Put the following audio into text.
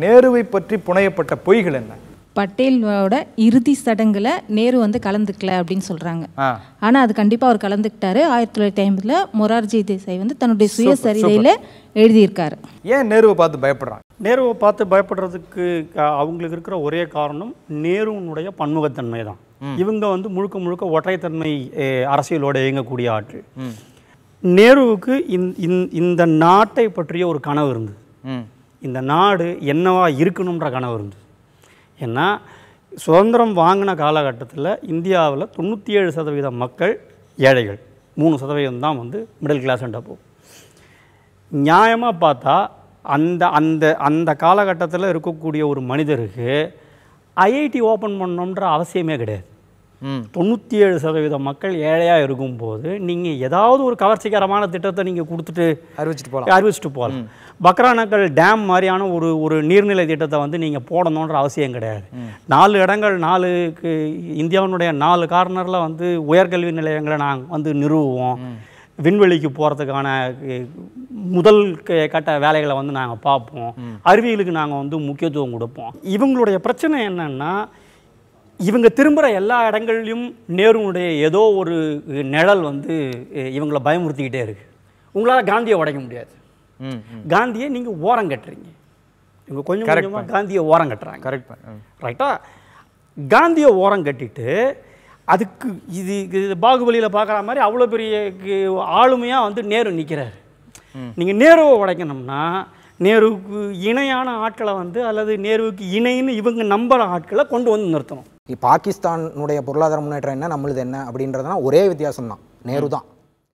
நேருவை பற்றி புனையப்பட்ட பொய்கள் என்ன? பட்டேலோட இறுதி சடங்குல நேரு வந்து கலந்துக்கல அப்படின்னு சொல்றாங்க. ஆனா அது கண்டிப்பா அவர் கலந்துக்கிட்டாரு. 1950 மொரார்ஜி தேசாய் வந்து தன்னுடைய சுயசரிதையில எழுதியிருக்காரு. ஏன் நேருவை பார்த்து பயப்படுறாங்க? நேருவை பார்த்து பயப்படுறதுக்கு அவங்களுக்கு இருக்கிற ஒரே காரணம் நேருனுடைய பன்முகத்தன்மை தான். இவங்க வந்து முழுக்க முழுக்க ஒற்றைத்தன்மை அரசியலோட இயங்கக்கூடிய ஆட்கள். நேருவுக்கு இந்த நாட்டை பற்றிய ஒரு கனவு இருந்தது. இந்த நாடு என்னவா இருக்கணுன்ற கனவு இருந்தது. ஏன்னா சுதந்திரம் வாங்கின காலகட்டத்தில் இந்தியாவில் 97% மக்கள் ஏழைகள், 3% தான் வந்து மிடில் கிளாஸ்ன்றப்போ. நியாயமாக பார்த்தா அந்த அந்த அந்த காலகட்டத்தில் இருக்கக்கூடிய ஒரு மனிதருக்கு ஐஐடி ஓப்பன் பண்ணணுன்ற அவசியமே கிடையாது. 97% மக்கள் ஏழையாக இருக்கும்போது நீங்கள் ஏதாவது ஒரு கவர்ச்சிகரமான திட்டத்தை நீங்கள் கொடுத்துட்டு அறிவிச்சிட்டு போகலாம். பக்ரானக்கல் டேம் மாதிரியான ஒரு நீர்நிலை திட்டத்தை வந்து நீங்கள் போடணுன்ற அவசியம் கிடையாது. 4 இடங்கள், 4 இந்தியாவினுடைய 4 கார்னரில் வந்து உயர்கல்வி நிலையங்களை நாங்கள் வந்து நிறுவுவோம். விண்வெளிக்கு போகிறதுக்கான முதல் கட்ட வேலைகளை வந்து நாங்கள் பார்ப்போம். அறிவியலுக்கு நாங்கள் வந்து முக்கியத்துவம் கொடுப்போம். இவங்களுடைய பிரச்சனை என்னன்னா, இவங்க திரும்புகிற எல்லா இடங்கள்லையும் நேருனுடைய ஏதோ ஒரு நிழல் வந்து இவங்களை பயமுறுத்திக்கிட்டே இருக்கு. உங்களால் காந்தியை உடைக்க முடியாது. காந்தியை நீங்கள் ஓரம் கட்டுறீங்க. இவங்க கொஞ்சம் கொஞ்சமாக காந்தியை ஓரம் கட்டுறாங்க. கரெக்ட், ரைட்டா? காந்தியை ஓரம் கட்டிட்டு அதுக்கு இது பாகுபலியில் பார்க்குற மாதிரி அவ்வளோ பெரிய ஆளுமையாக வந்து நேரு நிற்கிறாரு. நீங்கள் நேருவை உடைக்கணும்னா நேருவுக்கு இணையான ஆட்களை வந்து, அல்லது நேருவுக்கு இணைன்னு இவங்க நம்புகிற ஆட்களை கொண்டு வந்து நிறுத்தணும். பாகிஸ்தானுடைய பொருளாதார முன்னேற்றம் என்ன, நம்மளுது என்ன அப்படின்றதுனா ஒரே வித்தியாசம் தான், நேரு தான்.